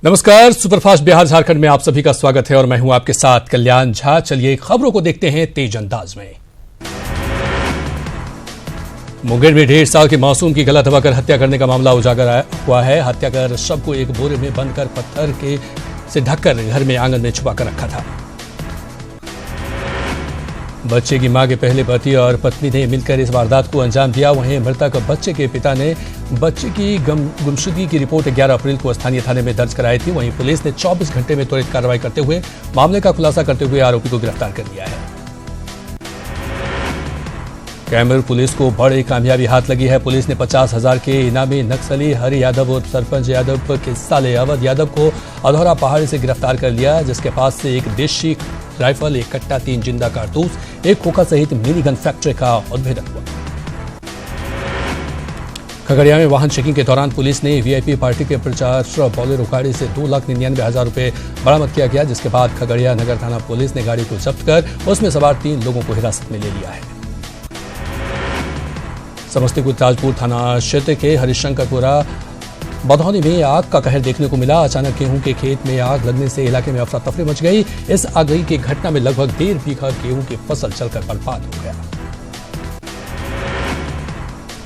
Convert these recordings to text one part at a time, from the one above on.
नमस्कार, सुपरफास्ट बिहार झारखंड में आप सभी का स्वागत है और मैं हूं आपके साथ कल्याण झा। चलिए खबरों को देखते हैं तेज अंदाज में। मुंगेर में 1.5 साल के मासूम की गला दबाकर हत्या करने का मामला उजागर हुआ है। हत्या कर शव को एक बोरे में बंद कर पत्थर से ढककर घर में आंगन में छुपा कर रखा था। बच्चे की मां के पहले पति और पत्नी ने मिलकर इस वारदात को अंजाम दिया। वहीं मृतक बच्चे के पिता ने बच्चे की गुमशुदगी की रिपोर्ट 11 अप्रैल को स्थानीय थाने में दर्ज कराई थी। वहीं पुलिस ने 24 घंटे में त्वरित कार्रवाई करते हुए मामले का खुलासा करते हुए आरोपी को गिरफ्तार कर लिया है। कैमूर पुलिस को बड़ी कामयाबी हाथ लगी है। पुलिस ने 50,000 के इनामी नक्सली हरि यादव और सरपंच यादव के साले अवध यादव को अधौरा पहाड़ी से गिरफ्तार कर लिया, जिसके पास से एक देशी राइफल, एक कट्टा, 3 जिंदा कारतूस, एक खोखा सहित मिनी गन फैक्ट्री का उद्भेदन हुआ। खगड़िया में वाहन चेकिंग के दौरान पुलिस ने वीआईपी पार्टी के प्रचार बोलेरो गाड़ी से 2,99,000 रुपए बरामद किया गया, जिसके बाद खगड़िया नगर थाना पुलिस ने गाड़ी को जब्त कर उसमें सवार 3 लोगों को हिरासत में ले लिया है। समस्तीपुर ताजपुर थाना क्षेत्र के हरिशंकरपुरा बधौनी में आग का कहर देखने को मिला। अचानक गेहूं के खेत में आग लगने से इलाके में अफरा तफरी मच गई। इस आगजनी की घटना में लगभग 1.5 बीघा गेहूं की फसल जलकर बर्बाद हो गया।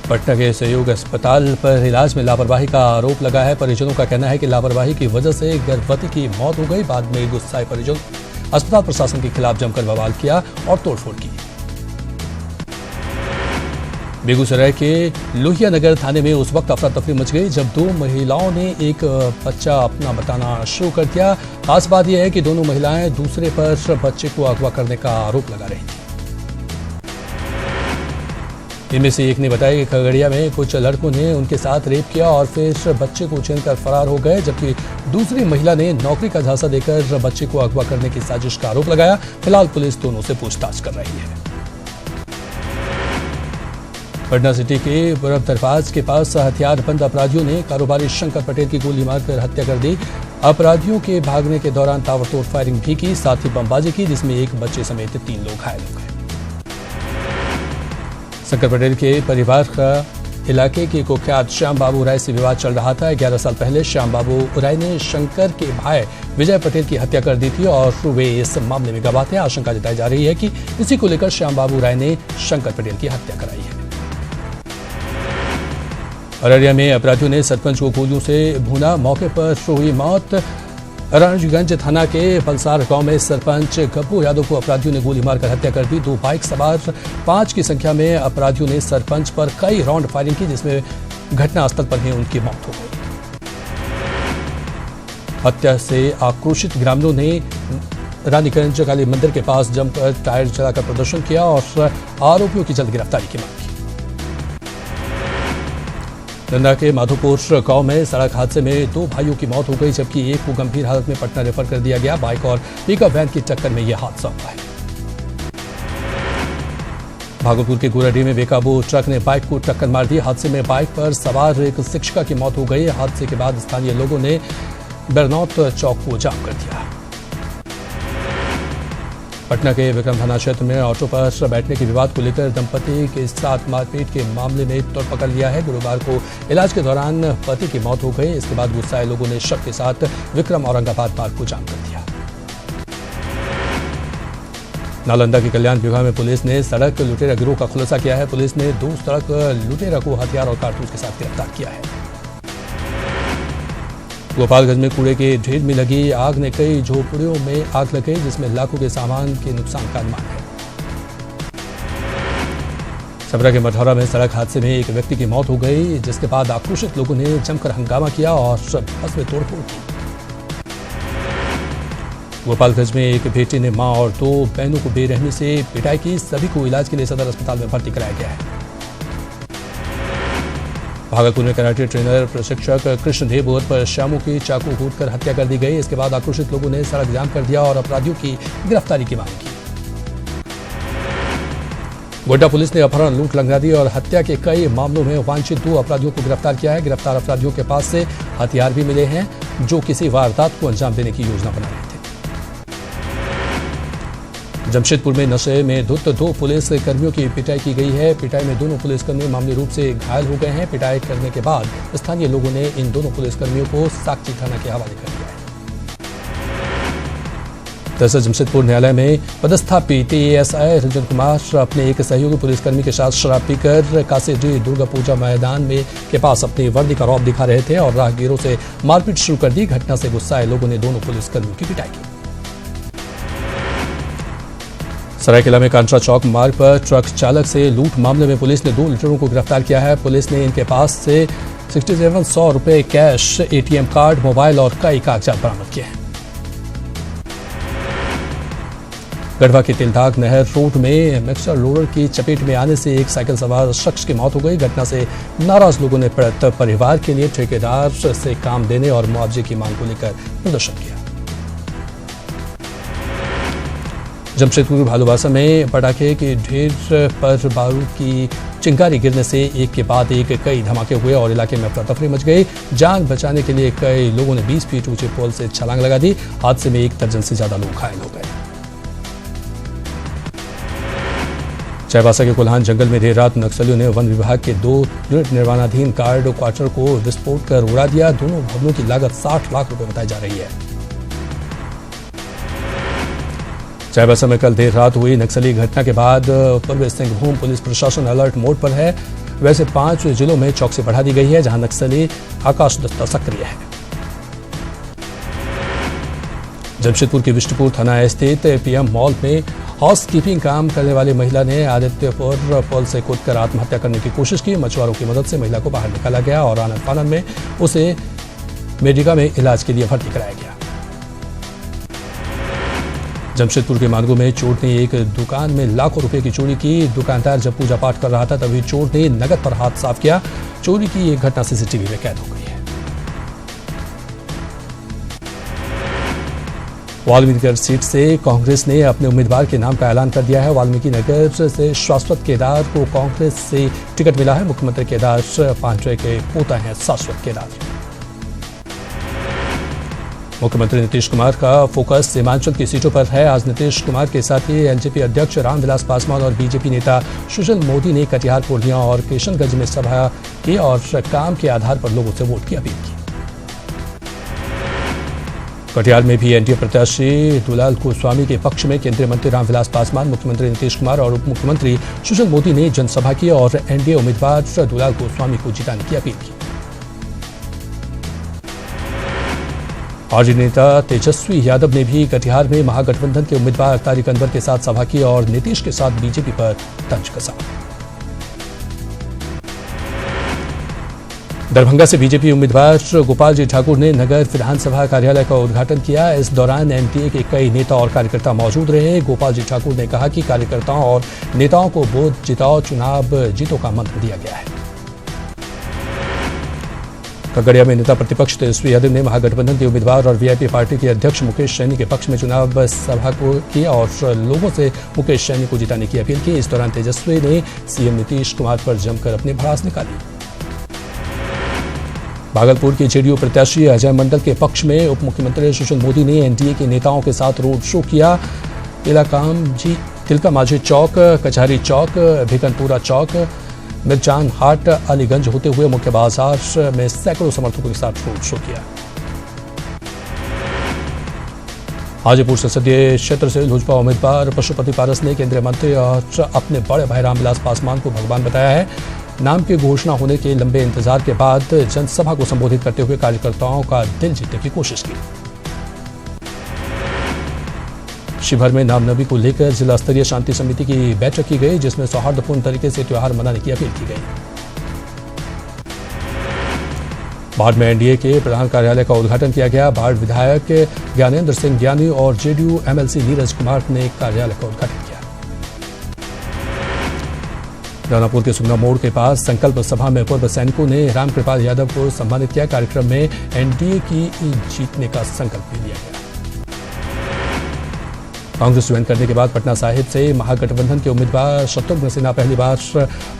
पटना के सहयोग अस्पताल पर इलाज में लापरवाही का आरोप लगा है। परिजनों का कहना है कि लापरवाही की वजह से गर्भवती की मौत हो गई। बाद में गुस्साए परिजन अस्पताल प्रशासन के खिलाफ जमकर बवाल किया और तोड़फोड़ की। बेगूसराय के लोहिया नगर थाने में उस वक्त अफरा तफरी मच गई जब 2 महिलाओं ने एक बच्चा अपना बताना शुरू कर दिया। खास बात यह है कि दोनों महिलाएं दूसरे पर बच्चे को अगवा करने का आरोप लगा रही थी। इनमें से एक ने बताया कि खगड़िया में कुछ लड़कों ने उनके साथ रेप किया और फिर बच्चे को छीनकर फरार हो गए, जबकि दूसरी महिला ने नौकरी का झांसा देकर बच्चे को अगवा करने की साजिश का आरोप लगाया। फिलहाल पुलिस दोनों से पूछताछ कर रही है। पटना सिटी के बरब दरवाज के पास हथियारबंद अपराधियों ने कारोबारी शंकर पटेल की गोली मारकर हत्या कर दी। अपराधियों के भागने के दौरान ताबड़तोड़ फायरिंग भी की, साथ ही बमबाजी की, जिसमें एक बच्चे समेत 3 लोग घायल हो गए। शंकर पटेल के परिवार का इलाके के कुख्यात श्याम बाबू राय से विवाद चल रहा था। 11 साल पहले श्याम बाबू राय ने शंकर के भाई विजय पटेल की हत्या कर दी थी और वे इस मामले में गवाह थे। आशंका जताई जा रही है कि इसी को लेकर श्याम बाबू राय ने शंकर पटेल की हत्या कराई है। अररिया में अपराधियों ने सरपंच को गोलियों से भूना, मौके पर हुई मौत। रानीगंज थाना के पलसार गांव में सरपंच गब्बू यादव को अपराधियों ने गोली मारकर हत्या कर दी। 2 बाइक सवार 5 की संख्या में अपराधियों ने सरपंच पर कई राउंड फायरिंग की, जिसमें घटनास्थल पर ही उनकी मौत हो गई। हत्या से आक्रोशित ग्रामीणों ने रानीगंज काली मंदिर के पास जमकर टायर जलाकर प्रदर्शन किया और आरोपियों की जल्द गिरफ्तारी की मांग की। नंदा के माधोपुर गांव में सड़क हादसे में 2 भाइयों की मौत हो गई, जबकि एक को गंभीर हालत में पटना रेफर कर दिया गया। बाइक और पिकअप वैन की टक्कर में यह हादसा हुआ है। भागलपुर के गोराडीह में बेकाबू ट्रक ने बाइक को टक्कर मार दी। हादसे में बाइक पर सवार एक शिक्षिका की मौत हो गई। हादसे के बाद स्थानीय लोगों ने बरनौत चौक को जाम कर दिया। पटना के विक्रम थाना क्षेत्र में ऑटो पर बैठने के विवाद को लेकर दंपति के साथ मारपीट के मामले में तोड़ पकड़ लिया है। गुरुवार को इलाज के दौरान पति की मौत हो गई। इसके बाद गुस्साए लोगों ने शव के साथ विक्रम औरंगाबाद मार्ग को जाम कर दिया। नालंदा के कल्याण विभाग में पुलिस ने सड़क लुटेरा गिरोह का खुलासा किया है। पुलिस ने 2 सड़क लुटेरा को हथियार और कारतूस के साथ गिरफ्तार किया है। गोपालगंज में कूड़े के ढेर में लगी आग ने कई झोपड़ियों में आग लग गई, जिसमें लाखों के सामान के नुकसान का अनुमान है। छपरा के मठौरा में सड़क हादसे में एक व्यक्ति की मौत हो गई, जिसके बाद आक्रोशित लोगों ने जमकर हंगामा किया और बस में तोड़फोड़ की। गोपालगंज में एक बेटे ने मां और 2 बहनों को बेरहमी से पिटाई की। सभी को इलाज के लिए सदर अस्पताल में भर्ती कराया गया है। भागलपुर में कराटे ट्रेनर प्रशिक्षक कृष्णदेव और पर श्यामू की चाकू घोंटकर हत्या कर दी गई। इसके बाद आक्रोशित लोगों ने सड़क जाम कर दिया और अपराधियों की गिरफ्तारी की मांग की। गोड्डा पुलिस ने अपहरण, लूट, लंगड़ादी और हत्या के कई मामलों में वांछित 2 अपराधियों को गिरफ्तार किया है। गिरफ्तार अपराधियों के पास से हथियार भी मिले हैं, जो किसी वारदात को अंजाम देने की योजना बना रहे थे। जमशेदपुर में नशे में धुत 2 पुलिस कर्मियों की पिटाई की गई है। पिटाई में दोनों पुलिसकर्मी मामूली रूप से घायल हो गए हैं। पिटाई करने के बाद स्थानीय लोगों ने इन दोनों पुलिसकर्मियों को साकची थाना के हवाले कर दिया है। दरअसल जमशेदपुर न्यायालय में पदस्थापित एएसआई रंजन कुमार अपने एक सहयोगी पुलिसकर्मी के साथ शराब पीकर कासीडीह दुर्गा पूजा मैदान में के पास अपनी वर्दी का रौब दिखा रहे थे और राहगीरों से मारपीट शुरू कर दी। घटना से गुस्साए लोगों ने दोनों पुलिसकर्मियों की पिटाई की। सरायकेला में कांट्रा चौक मार्ग पर ट्रक चालक से लूट मामले में पुलिस ने 2 लुटेरों को गिरफ्तार किया है। पुलिस ने इनके पास से 6700 रुपए कैश, एटीएम कार्ड, मोबाइल और कई कागजात बरामद किए हैं। गढ़वा के तिलदाग नहर रोड में मिक्सर लोडर की चपेट में आने से एक साइकिल सवार शख्स की मौत हो गई। घटना से नाराज लोगों ने परिवार के लिए ठेकेदार से काम देने और मुआवजे की मांग को लेकर प्रदर्शन किया। जमशेदपुर भालूवासा में पटाखे के ढेर पर बारूद की चिंगारी गिरने से एक के बाद एक कई धमाके हुए और इलाके में अफरा तफरी मच गई। जान बचाने के लिए कई लोगों ने 20 फीट ऊंचे पोल से छलांग लगा दी। हादसे में 1 दर्जन से ज्यादा लोग घायल हो गए। चाईबासा के कुल्हान जंगल में देर रात नक्सलियों ने वन विभाग के 2 निर्माणाधीन गार्ड क्वार्टर को विस्फोट कर उड़ा दिया। दोनों भवनों की लागत 60 लाख रुपए बताई जा रही है। चाईबासा में कल देर रात हुई नक्सली घटना के बाद पूर्वी सिंहभूम पुलिस प्रशासन अलर्ट मोड पर है। वैसे 5 जिलों में चौकसी बढ़ा दी गई है, जहां नक्सली आकाश दस्ता सक्रिय है। जमशेदपुर के विष्णुपुर थाना स्थित पीएम मॉल में हाउस कीपिंग काम करने वाली महिला ने आदित्यपुर पुल से कूदकर आत्महत्या करने की कोशिश की। मछुआरों की मदद से महिला को बाहर निकाला गया और आनन फानन में उसे मेडिका में इलाज के लिए भर्ती कराया गया। जमशेदपुर के मानगो में चोर ने एक दुकान में लाखों रुपए की चोरी की। दुकानदार जब पूजा पाठ कर रहा था तभी चोर ने नकद पर हाथ साफ किया। चोरी की एक घटना सीसीटीवी में कैद हो गई है। वाल्मीकि नगर सीट से कांग्रेस ने अपने उम्मीदवार के नाम का ऐलान कर दिया है। वाल्मीकि नगर से शाश्वत केदार को कांग्रेस से टिकट मिला है। मुख्यमंत्री केदार पांचवे के पोता हैं शाश्वत केदार। मुख्यमंत्री नीतीश कुमार का फोकस सीमांचल की सीटों पर है। आज नीतीश कुमार के साथ ही एलजेपी अध्यक्ष रामविलास पासवान और बीजेपी नेता सुशील मोदी ने कटिहार, पूर्णिया और किशनगंज में सभा की और काम के आधार पर लोगों से वोट की अपील की। कटिहार में भी एनडीए प्रत्याशी दुलाल गोस्वामी के पक्ष में केंद्रीय मंत्री रामविलास पासवान, मुख्यमंत्री नीतीश कुमार और उप मुख्यमंत्री सुशील मोदी ने जनसभा की और एनडीए उम्मीदवार दुलाल गोस्वामी को जिताने की अपील की। आरजेडी नेता तेजस्वी यादव ने भी कटिहार में महागठबंधन के उम्मीदवार तारिक अनवर के साथ सभा की और नीतीश के साथ बीजेपी पर तंज कसा। दरभंगा से बीजेपी उम्मीदवार गोपाल जी ठाकुर ने नगर विधानसभा कार्यालय का उद्घाटन किया। इस दौरान एनडीए के कई नेता और कार्यकर्ता मौजूद रहे। गोपाल जी ठाकुर ने कहा कि कार्यकर्ताओं और नेताओं को वोट जिताओ, चुनाव जीतो का मंत्र दिया गया है। खगड़िया में नेता प्रतिपक्ष तेजस्वी यादव ने महागठबंधन के उम्मीदवार और वीआईपी पार्टी के अध्यक्ष मुकेश सैनी के पक्ष में चुनाव सभा को की और लोगों से मुकेश सैनी को जिताने की अपील की। इस दौरान तेजस्वी ने सीएम नीतीश कुमार पर जमकर अपनी भड़ास निकाली। भागलपुर के जेडीयू प्रत्याशी अजय मंडल के पक्ष में उप मुख्यमंत्री सुशील मोदी ने एनडीए के नेताओं के साथ रोड शो किया। तिलका माझी चौक, कचहरी चौक, भिकनपुरा चौक, मिर्जान हाट, अलीगंज होते हुए मुख्य बाजार में सैकड़ों समर्थकों के साथ रोड शो किया। हाजीपुर संसदीय क्षेत्र से लोजपा उम्मीदवार पशुपति पारस ने केंद्रीय मंत्री और अपने बड़े भाई रामविलास पासवान को भगवान बताया है। नाम की घोषणा होने के लंबे इंतजार के बाद जनसभा को संबोधित करते हुए कार्यकर्ताओं का दिल जीतने की कोशिश की। शिवहर में रामनवमी को लेकर जिला स्तरीय शांति समिति की बैठक की गई, जिसमें सौहार्दपूर्ण तरीके से त्योहार मनाने की अपील की गई। बाढ़ में एनडीए के प्रधान कार्यालय का उद्घाटन किया गया। बाढ़ विधायक ज्ञानेंद्र सिंह ज्ञानी और जेडीयू एमएलसी नीरज कुमार ने कार्यालय का उद्घाटन किया। दानापुर के सुगना मोड़ के पास संकल्प सभा में पूर्व सैनिकों ने रामकृपाल यादव को सम्मानित किया। कार्यक्रम में एनडीए की जीतने का संकल्प भी लिया गया। कांग्रेस ज्वाइन करने के बाद पटना साहिब से महागठबंधन के उम्मीदवार शत्रुघ्न सिन्हा पहली बार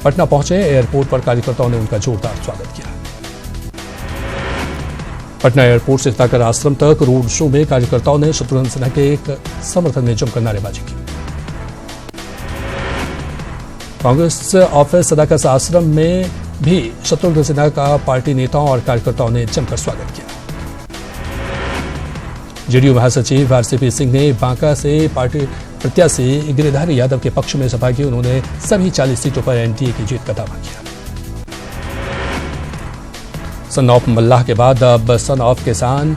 पटना पहुंचे। एयरपोर्ट पर कार्यकर्ताओं ने उनका जोरदार स्वागत किया। पटना एयरपोर्ट से ताकर आश्रम तक रोड शो में कार्यकर्ताओं ने शत्रुघ्न सिन्हा के समर्थन में जमकर नारेबाजी की। कांग्रेस ऑफिस सदाकत आश्रम में भी शत्रुघ्न सिन्हा का पार्टी नेताओं और कार्यकर्ताओं ने जमकर स्वागत किया। जेडीयू महासचिव आरसीपी सिंह ने बांका से पार्टी प्रत्याशी गिरिधारी यादव के पक्ष में सभा की। उन्होंने सभी 40 सीटों पर एनडीए की जीत का दावा किया। सन ऑफ मल्लाह के बाद अब सन ऑफ किसान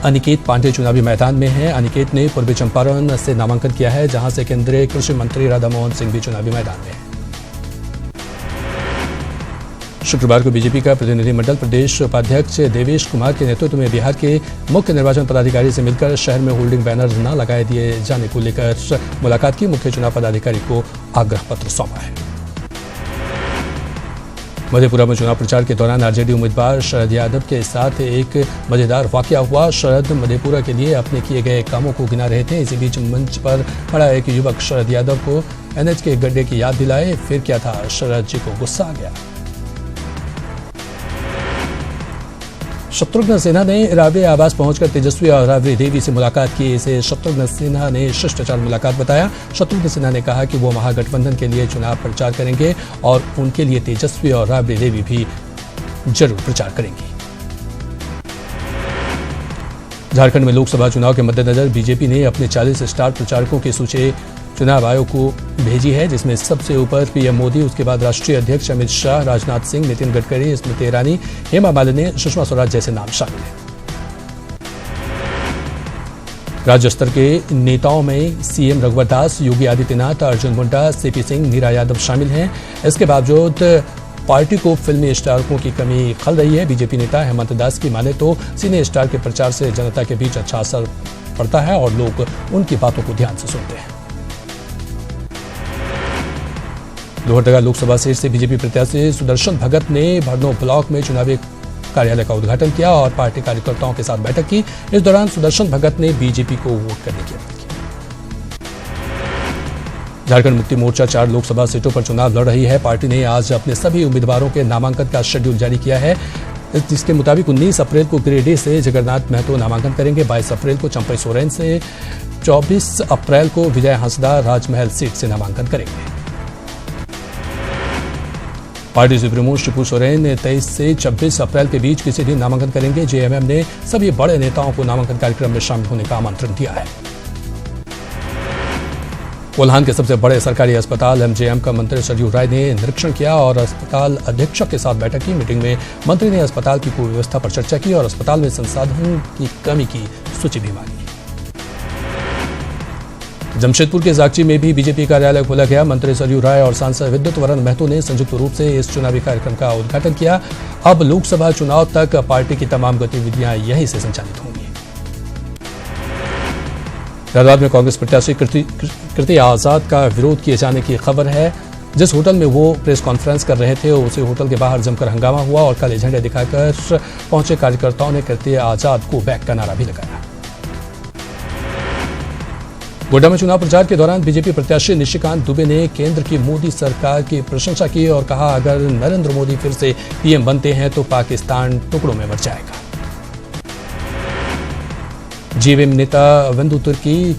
अनिकेत पांडे चुनावी मैदान में हैं। अनिकेत ने पूर्वी चंपारण से नामांकन किया है, जहां से केंद्रीय कृषि मंत्री राधा मोहन सिंह भी चुनावी मैदान में हैं। शुक्रवार को बीजेपी का प्रतिनिधिमंडल प्रदेश उपाध्यक्ष देवेश कुमार के नेतृत्व में बिहार के मुख्य निर्वाचन पदाधिकारी से मिलकर शहर में होल्डिंग बैनर न लगाए दिए जाने को लेकर मुलाकात की। मुख्य चुनाव पदाधिकारी को आग्रह पत्र सौंपा है। मधेपुरा में चुनाव प्रचार के दौरान आरजेडी उम्मीदवार शरद यादव के साथ एक मजेदार वाकया हुआ। शरद मधेपुरा के लिए अपने किए गए कामों को गिना रहे थे। इसी बीच मंच पर खड़ा एक युवक शरद यादव को एनएच के गड्ढे की याद दिलाए। फिर क्या था, शरद जी को गुस्सा आ गया। शत्रुघ्न सिन्हा ने राबड़े आवास पहुंचकर तेजस्वी और राबड़ी देवी से मुलाकात की। इसे शत्रुघ्न सिन्हा ने शिष्टाचार मुलाकात बताया। शत्रुघ्न सिन्हा ने कहा कि वो महागठबंधन के लिए चुनाव प्रचार करेंगे और उनके लिए तेजस्वी और राबड़ी देवी भी जरूर प्रचार करेंगी। झारखंड में लोकसभा चुनाव के मद्देनजर बीजेपी ने अपने 40 स्टार प्रचारकों की सूची चुनाव आयोग को भेजी है, जिसमें सबसे ऊपर पीएम मोदी, उसके बाद राष्ट्रीय अध्यक्ष अमित शाह, राजनाथ सिंह, नितिन गडकरी, स्मृति ईरानी, हेमा मालिनी, सुषमा स्वराज जैसे नाम शामिल हैं। राज्य स्तर के नेताओं में सीएम रघुवर दास, योगी आदित्यनाथ, अर्जुन मुंडा, सीपी सिंह, नीरा यादव शामिल हैं। इसके बावजूद पार्टी को फिल्मी स्टारों की कमी खल रही है। बीजेपी नेता हेमंत दास की माने तो सिने स्टार के प्रचार से जनता के बीच अच्छा असर पड़ता है और लोग उनकी बातों को ध्यान से सुनते हैं। लोहरदगा लोकसभा सीट से बीजेपी प्रत्याशी सुदर्शन भगत ने भरनो ब्लॉक में चुनावी कार्यालय का उद्घाटन किया और पार्टी कार्यकर्ताओं के साथ बैठक की। इस दौरान सुदर्शन भगत ने बीजेपी को वोट करने की अपील की। झारखंड मुक्ति मोर्चा 4 लोकसभा सीटों पर चुनाव लड़ रही है। पार्टी ने आज अपने सभी उम्मीदवारों के नामांकन का शेड्यूल जारी किया है, जिसके मुताबिक 19 अप्रैल को गिरिडीह से जगन्नाथ महतो नामांकन करेंगे। 22 अप्रैल को चंपई सोरेन से, 24 अप्रैल को विजय हंसदा राजमहल सीट से नामांकन करेंगे। पार्टी सुप्रीमो शिबू सोरेन 23 से 26 अप्रैल के बीच किसी दिन नामांकन करेंगे। जेएमएम ने सभी बड़े नेताओं को नामांकन कार्यक्रम में शामिल होने का आमंत्रण दिया है। कोल्हान के सबसे बड़े सरकारी अस्पताल एमजेएम का मंत्री सरयू राय ने निरीक्षण किया और अस्पताल अधीक्षक के साथ बैठक की। मीटिंग में मंत्री ने अस्पताल की कुव्यवस्था पर चर्चा की और अस्पताल में संसाधनों की कमी की सूची भी मांगी। जमशेदपुर के जागची में भी बीजेपी कार्यालय खोला गया। मंत्री सरयू राय और सांसद विद्युत वरण महतो ने संयुक्त रूप से इस चुनावी कार्यक्रम का उद्घाटन किया। अब लोकसभा चुनाव तक पार्टी की तमाम गतिविधियां यहीं से संचालित होंगी। हैदराबाद में कांग्रेस प्रत्याशी कृति आजाद का विरोध किए जाने की खबर है। जिस होटल में वो प्रेस कॉन्फ्रेंस कर रहे थे, उसी होटल के बाहर जमकर हंगामा हुआ और काले झंडे दिखाकर पहुंचे कार्यकर्ताओं ने कृति आजाद को बैक का नारा भी लगाया। गोड्डा में चुनाव प्रचार के दौरान बीजेपी प्रत्याशी निशिकांत दुबे ने केंद्र की मोदी सरकार की प्रशंसा की और कहा, अगर नरेंद्र मोदी फिर से पीएम बनते हैं तो पाकिस्तान टुकड़ों में बट जाएगा। जेवीएम नेता वेंदु तुर्की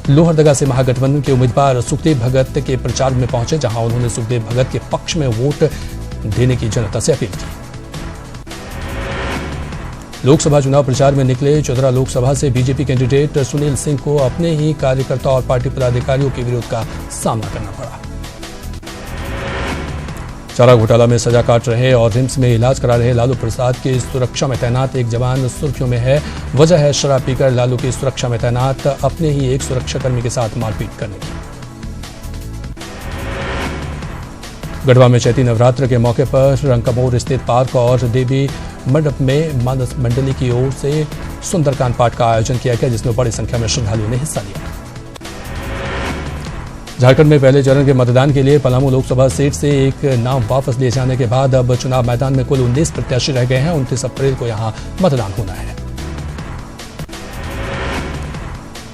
लोहरदगा से महागठबंधन के उम्मीदवार सुखदेव भगत के प्रचार में पहुंचे, जहां उन्होंने सुखदेव भगत के पक्ष में वोट देने की जनता से अपील की। लोकसभा चुनाव प्रचार में निकले चौधरा लोकसभा से बीजेपी कैंडिडेट सुनील सिंह को अपने ही कार्यकर्ता और पार्टी पदाधिकारियों के विरोध का सामना करना पड़ा। चारा घोटाला में सजा काट रहे और रिम्स में इलाज करा रहे लालू प्रसाद की सुरक्षा में तैनात एक जवान सुर्खियों में है। वजह है शराब पीकर लालू की सुरक्षा में तैनात अपने ही एक सुरक्षाकर्मी के साथ मारपीट करने की। गढ़वा में चैती नवरात्र के मौके पर रंकामोर स्थित पार्क और देवी मंडप में मानस मंडली की ओर से सुंदरकांड पाठ का आयोजन किया गया, जिसमें बड़ी संख्या में श्रद्धालुओं ने हिस्सा लिया। झारखंड में पहले चरण के मतदान के लिए पलामू लोकसभा सीट से एक नाम वापस लिए जाने के बाद अब चुनाव मैदान में कुल 19 प्रत्याशी रह गए हैं। 29 अप्रैल को यहां मतदान होना है।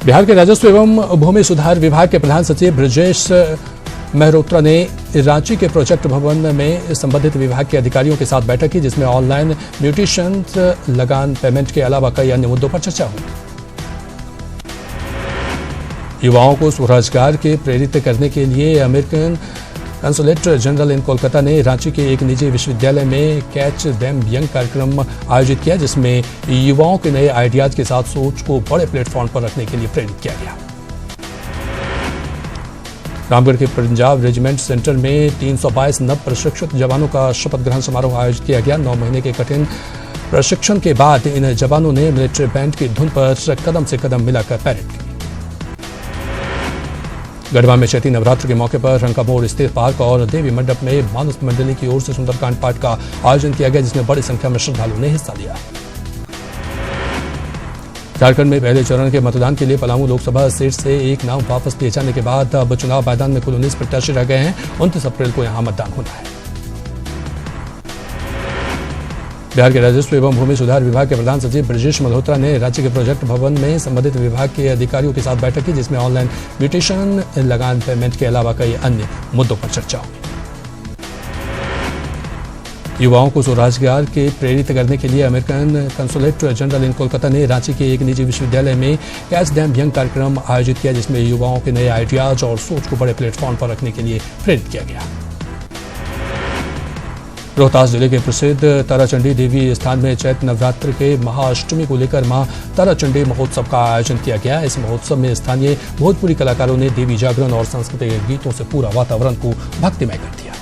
बिहार के राजस्व एवं भूमि सुधार विभाग के प्रधान सचिव ब्रजेश मेहरोत्रा ने रांची के प्रोजेक्ट भवन में संबंधित विभाग के अधिकारियों के साथ बैठक की, जिसमें ऑनलाइन म्यूटेशन लगान पेमेंट के अलावा कई अन्य मुद्दों पर चर्चा हुई। युवाओं को स्वरोजगार के प्रेरित करने के लिए American consulate general in Kolkata ने रांची के एक निजी विश्वविद्यालय में कैच देम यंग कार्यक्रम आयोजित किया, जिसमें युवाओं के नए आइडियाज के साथ सोच को बड़े प्लेटफॉर्म पर रखने के लिए प्रेरित किया गया। रामगढ़ के पंजाब रेजिमेंट सेंटर में 322 नव प्रशिक्षित जवानों का शपथ ग्रहण समारोह आयोजित किया गया। 9 महीने के कठिन प्रशिक्षण के बाद इन जवानों ने मिलिट्री बैंड की धुन पर कदम से कदम मिलाकर परेड की। गढ़वा में चैती नवरात्र के मौके पर रंकामोड़ स्थित पार्क और देवी मंडप में मानस मंडली की ओर से सुंदरकांड पाठ का आयोजन किया गया, जिसमें बड़ी संख्या में श्रद्धालुओं ने हिस्सा लिया। झारखंड में पहले चरण के मतदान के लिए पलामू लोकसभा सीट से एक नाम वापस लिए जाने के बाद अब चुनाव मैदान में कुल 19 प्रत्याशी रह गए हैं। 29 अप्रैल को यहां मतदान होना है। बिहार के राजस्व एवं भूमि सुधार विभाग के प्रधान सचिव ब्रजेश मल्होत्रा ने राज्य के प्रोजेक्ट भवन में संबंधित विभाग के अधिकारियों के साथ बैठक की, जिसमें ऑनलाइन म्यूटेशन, लगान पेमेंट के अलावा कई अन्य मुद्दों पर चर्चा हुई। युवाओं को स्वरोजगार के प्रेरित करने के लिए American consulate general in Kolkata ने रांची के एक निजी विश्वविद्यालय में कैच देम यंग कार्यक्रम आयोजित किया, जिसमें युवाओं के नए आइडियाज और सोच को बड़े प्लेटफॉर्म पर रखने के लिए प्रेरित किया गया। रोहतास जिले के प्रसिद्ध ताराचंडी देवी स्थान में चैत्र नवरात्र के महाअष्टमी को लेकर मां ताराचंडी महोत्सव का आयोजन किया गया। इस महोत्सव में स्थानीय भोजपुरी कलाकारों ने देवी जागरण और सांस्कृतिक गीतों से पूरा वातावरण को भक्तिमय कर दिया।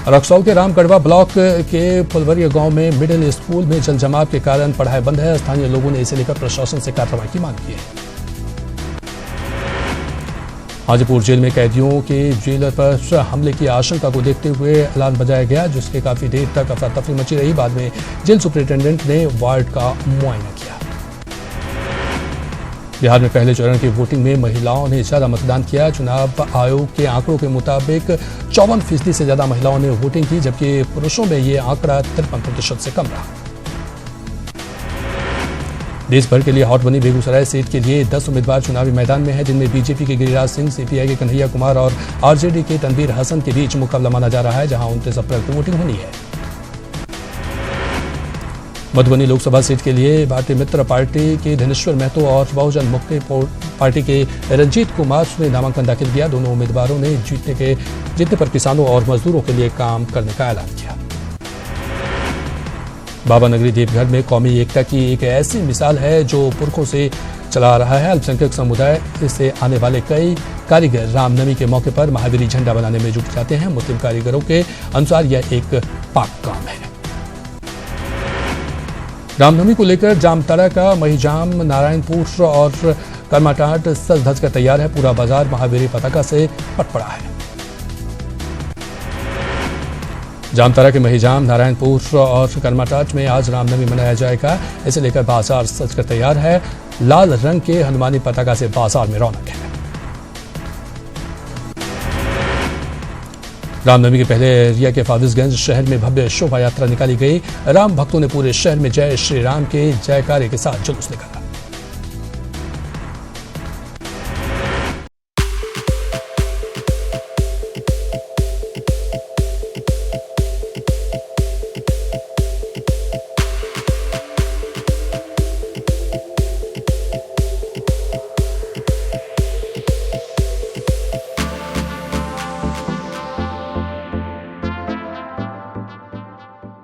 रक्सौल के रामगढ़वा ब्लॉक के फुलवरिया गांव में मिडिल स्कूल में जल जमाव के कारण पढ़ाई बंद है। स्थानीय लोगों ने इसे लेकर प्रशासन से कार्रवाई की मांग की है। हाजीपुर जेल में कैदियों के जेलर पर हमले की आशंका को देखते हुए ऐलान बजाया गया, जिसके काफी देर तक अफरा तफरी मची रही। बाद में जेल सुपरिटेंडेंट ने वार्ड का मुआयना किया। बिहार में पहले चरण की वोटिंग में महिलाओं ने ज्यादा मतदान किया। चुनाव आयोग के आंकड़ों के मुताबिक 54% से ज्यादा महिलाओं ने वोटिंग की, जबकि पुरुषों में ये आंकड़ा 53% से कम रहा। देश भर के लिए हॉट बनी बेगूसराय सीट के लिए 10 उम्मीदवार चुनावी मैदान में हैं, जिनमें बीजेपी के गिरिराज सिंह, सीपीआई के कन्हैया कुमार और आरजेडी के तनवीर हसन के बीच मुकाबला माना जा रहा है, जहां 29 अप्रैल को वोटिंग होनी है। मधुबनी लोकसभा सीट के लिए भारतीय मित्र पार्टी के धनेश्वर महतो और बहुजन मुक्ति पार्टी के रंजीत कुमार ने नामांकन दाखिल किया। दोनों उम्मीदवारों ने जीतने पर किसानों और मजदूरों के लिए काम करने का ऐलान किया। बाबा नगरी देवघर में कौमी एकता की एक ऐसी मिसाल है जो पुरखों से चला आ रहा है। अल्पसंख्यक समुदाय से आने वाले कई कारीगर रामनवमी के मौके पर महावीरी झंडा बनाने में जुट जाते हैं। मुस्लिम कारीगरों के अनुसार यह एक पाक काम है। रामनवमी को लेकर जामताड़ा का महिजाम, नारायणपुर और कर्माटाट सज धज कर तैयार है। पूरा बाजार महावीरी पताका से पट पड़ा है। जामताड़ा के महिजाम, नारायणपुर और कर्माटाट में आज रामनवमी मनाया जाएगा। इसे लेकर बाजार सजकर तैयार है। लाल रंग के हनुमानी पताका से बाजार में रौनक है। रामनवमी के पहले एरिया के फाविसगंज शहर में भव्य शोभा यात्रा निकाली गई। राम भक्तों ने पूरे शहर में जय श्री राम के जयकारे के साथ जुलूस निकाला।